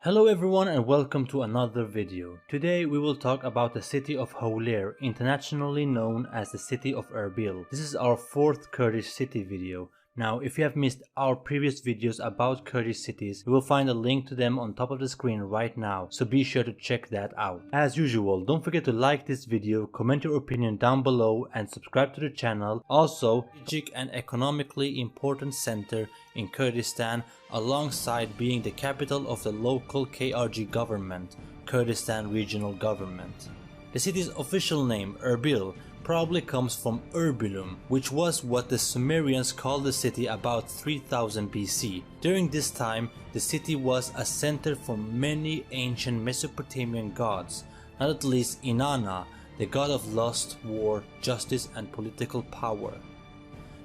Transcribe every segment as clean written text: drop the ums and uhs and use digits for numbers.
Hello everyone and welcome to another video. Today we will talk about the city of Hawler, internationally known as the city of Erbil. This is our fourth Kurdish city video. Now if you have missed our previous videos about Kurdish cities, you will find a link to them on top of the screen right now, so be sure to check that out. As usual, don't forget to like this video, comment your opinion down below and subscribe to the channel. Also, strategic and economically important center in Kurdistan, alongside being the capital of the local KRG government, Kurdistan Regional Government. The city's official name, Erbil, probably comes from Erbilum, which was what the Sumerians called the city about 3000 BC. During this time, the city was a center for many ancient Mesopotamian gods, not at least Inanna, the god of lust, war, justice and political power.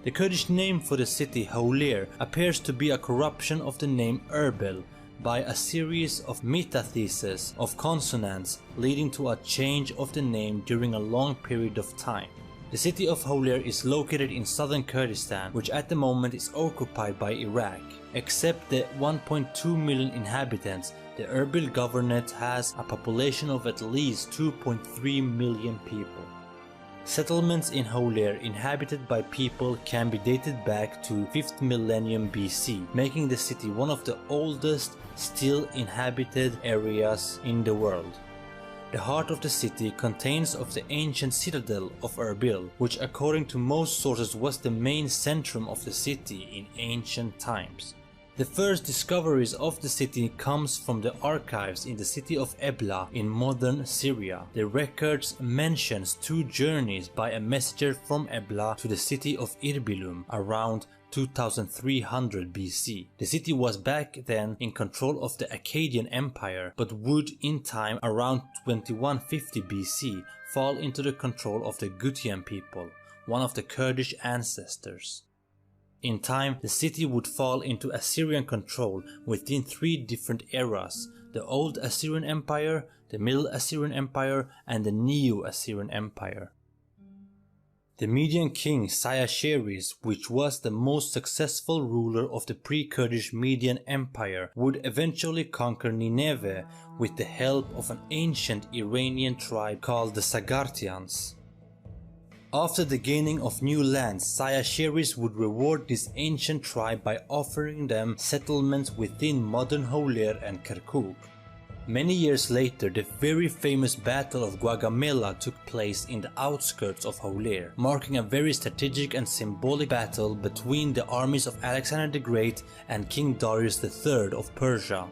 The Kurdish name for the city, Hawler, appears to be a corruption of the name Erbil by a series of metatheses of consonants, leading to a change of the name during a long period of time. The city of Hawler is located in southern Kurdistan, which at the moment is occupied by Iraq. Except the 1.2 million inhabitants, the Erbil Governorate has a population of at least 2.3 million people. Settlements in Hawler inhabited by people can be dated back to 5th millennium BC, making the city one of the oldest still inhabited areas in the world. The heart of the city contains of the ancient citadel of Erbil, which according to most sources was the main centrum of the city in ancient times. The first discoveries of the city comes from the archives in the city of Ebla in modern Syria. The records mentions 2 journeys by a messenger from Ebla to the city of Erbilum around 2300 BC. The city was back then in control of the Akkadian Empire, but would in time around 2150 BC fall into the control of the Gutian people, one of the Kurdish ancestors. In time, the city would fall into Assyrian control within 3 different eras: the Old Assyrian Empire, the Middle Assyrian Empire and the Neo-Assyrian Empire. The Median king Sayaxeris, which was the most successful ruler of the pre-Kurdish Median Empire, would eventually conquer Nineveh with the help of an ancient Iranian tribe called the Sagartians. After the gaining of new lands, Sayaxeris would reward this ancient tribe by offering them settlements within modern Hawler and Kirkuk. Many years later, the very famous Battle of Gaugamela took place in the outskirts of Hawler, marking a very strategic and symbolic battle between the armies of Alexander the Great and King Darius III of Persia.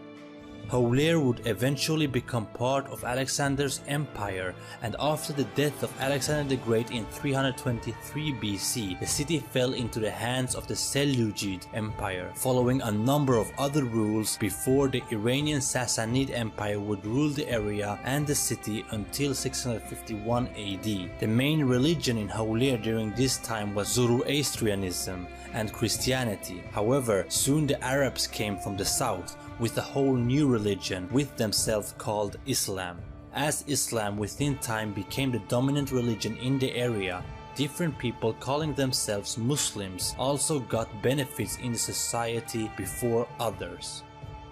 Hawler would eventually become part of Alexander's empire, and after the death of Alexander the Great in 323 BC, the city fell into the hands of the Seleucid Empire, following a number of other rules before the Iranian Sassanid Empire would rule the area and the city until 651 AD. The main religion in Hawler during this time was Zoroastrianism and Christianity. However, soon the Arabs came from the south with a whole new religion with themselves called Islam. As Islam within time became the dominant religion in the area, different people calling themselves Muslims also got benefits in the society before others.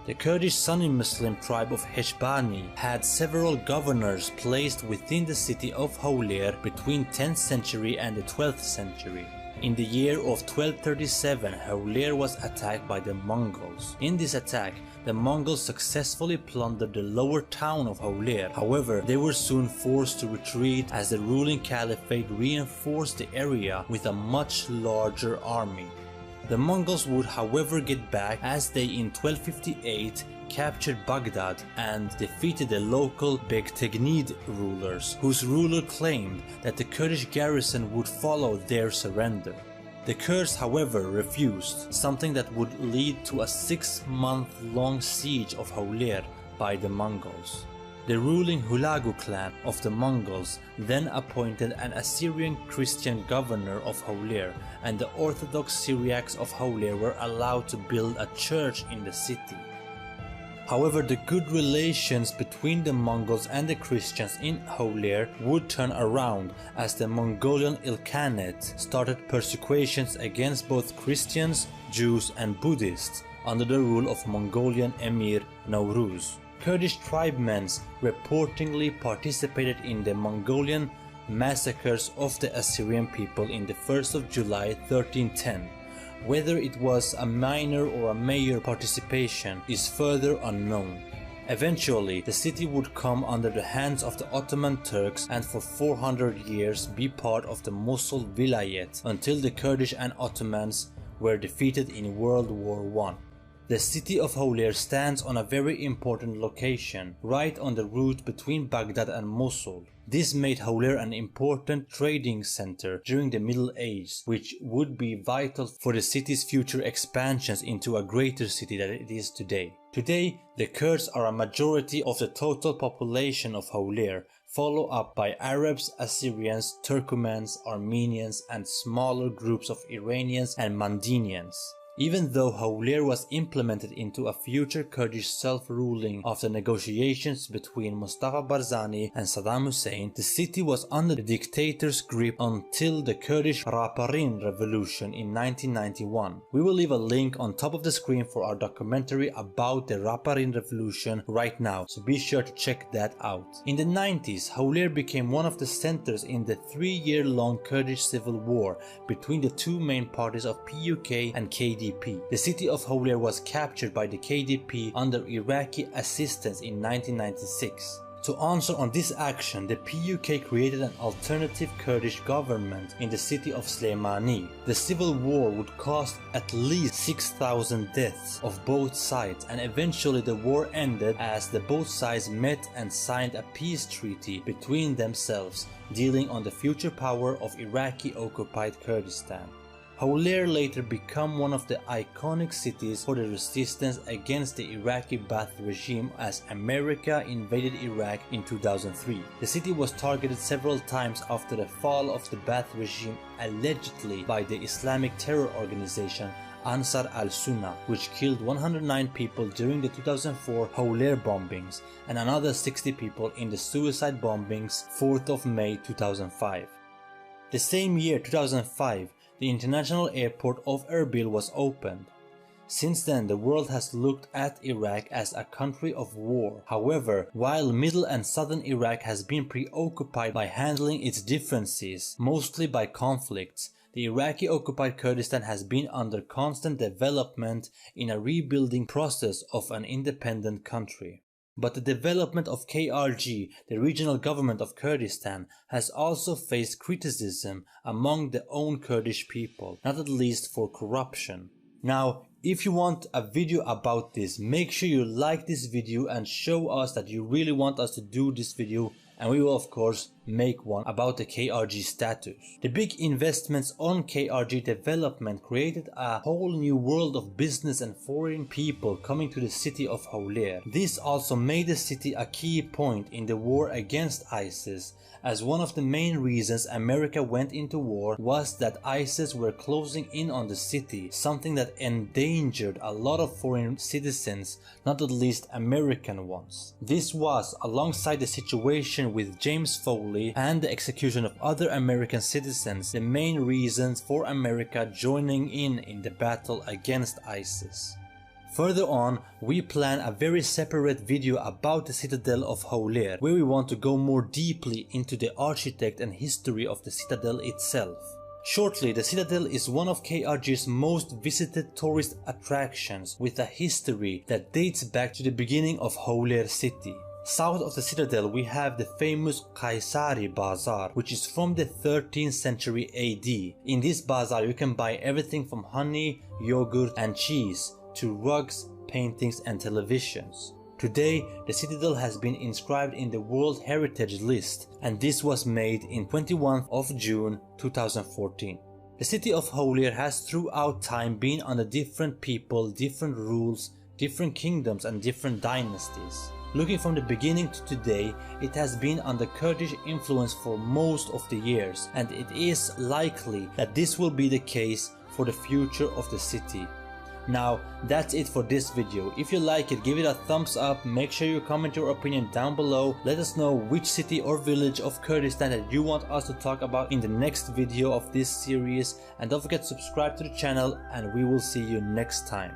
The Kurdish Sunni Muslim tribe of Heshbani had several governors placed within the city of Hawler between 10th century and the 12th century. In the year of 1237, Hawler was attacked by the Mongols. In this attack, the Mongols successfully plundered the lower town of Hawler. However, they were soon forced to retreat as the ruling caliphate reinforced the area with a much larger army. The Mongols would however get back as they in 1258 captured Baghdad and defeated the local Begtegnid rulers, whose ruler claimed that the Kurdish garrison would follow their surrender. The Kurds however refused, something that would lead to a 6-month-long siege of Hawler by the Mongols. The ruling Hulagu clan of the Mongols then appointed an Assyrian Christian governor of Hawler, and the Orthodox Syriacs of Hawler were allowed to build a church in the city. However, the good relations between the Mongols and the Christians in Hawler would turn around as the Mongolian Ilkhanate started persecutions against both Christians, Jews and Buddhists under the rule of Mongolian Emir Nowruz. Kurdish tribesmen reportedly participated in the Mongolian massacres of the Assyrian people in the 1st of July 1310. Whether it was a minor or a major participation is further unknown. Eventually, the city would come under the hands of the Ottoman Turks and for 400 years be part of the Mosul Vilayet until the Kurdish and Ottomans were defeated in World War I. The city of Hawler stands on a very important location, right on the route between Baghdad and Mosul. This made Hawler an important trading center during the Middle Ages, which would be vital for the city's future expansions into a greater city that it is today. Today, the Kurds are a majority of the total population of Hawler, followed up by Arabs, Assyrians, Turkomans, Armenians, and smaller groups of Iranians and Mandinians. Even though Hawler was implemented into a future Kurdish self-ruling after negotiations between Mustafa Barzani and Saddam Hussein, the city was under the dictator's grip until the Kurdish Raparin revolution in 1991. We will leave a link on top of the screen for our documentary about the Raparin revolution right now, so be sure to check that out. In the 90s, Hawler became one of the centers in the 3-year-long Kurdish civil war between the two main parties of PUK and KDP. The city of Hawler was captured by the KDP under Iraqi assistance in 1996. To answer on this action, the PUK created an alternative Kurdish government in the city of Sleimani. The civil war would cost at least 6,000 deaths of both sides, and eventually the war ended as the both sides met and signed a peace treaty between themselves, dealing on the future power of Iraqi-occupied Kurdistan. Hawler later became one of the iconic cities for the resistance against the Iraqi Ba'ath regime as America invaded Iraq in 2003. The city was targeted several times after the fall of the Ba'ath regime, allegedly by the Islamic terror organization Ansar al-Sunnah, which killed 109 people during the 2004 Hawler bombings and another 60 people in the suicide bombings 4th of May 2005. The same year, 2005, the international airport of Erbil was opened. Since then, the world has looked at Iraq as a country of war. However, while middle and southern Iraq has been preoccupied by handling its differences, mostly by conflicts, the Iraqi-occupied Kurdistan has been under constant development in a rebuilding process of an independent country. But the development of KRG, the regional government of Kurdistan, has also faced criticism among the own Kurdish people, not at least for corruption. Now, if you want a video about this, make sure you like this video and show us that you really want us to do this video, and we will of course make one about the KRG status. The big investments on KRG development created a whole new world of business and foreign people coming to the city of Hawler. This also made the city a key point in the war against ISIS, as one of the main reasons America went into war was that ISIS were closing in on the city, something that endangered a lot of foreign citizens, not at least American ones. This was, alongside the situation with James Foley and the execution of other American citizens, the main reasons for America joining in the battle against ISIS. Further on, we plan a very separate video about the citadel of Hawler, where we want to go more deeply into the architect and history of the citadel itself. Shortly, the citadel is one of KRG's most visited tourist attractions, with a history that dates back to the beginning of Hawler city. South of the citadel we have the famous Kaysari Bazaar, which is from the 13th century AD. In this bazaar you can buy everything from honey, yogurt and cheese to rugs, paintings and televisions. Today, the citadel has been inscribed in the World Heritage List, and this was made in 21st of June 2014. The city of Hawler has throughout time been under different people, different rules, different kingdoms and different dynasties. Looking from the beginning to today, it has been under Kurdish influence for most of the years, and it is likely that this will be the case for the future of the city. Now, that's it for this video. If you like it, give it a thumbs up, make sure you comment your opinion down below, let us know which city or village of Kurdistan that you want us to talk about in the next video of this series, and don't forget to subscribe to the channel, and we will see you next time.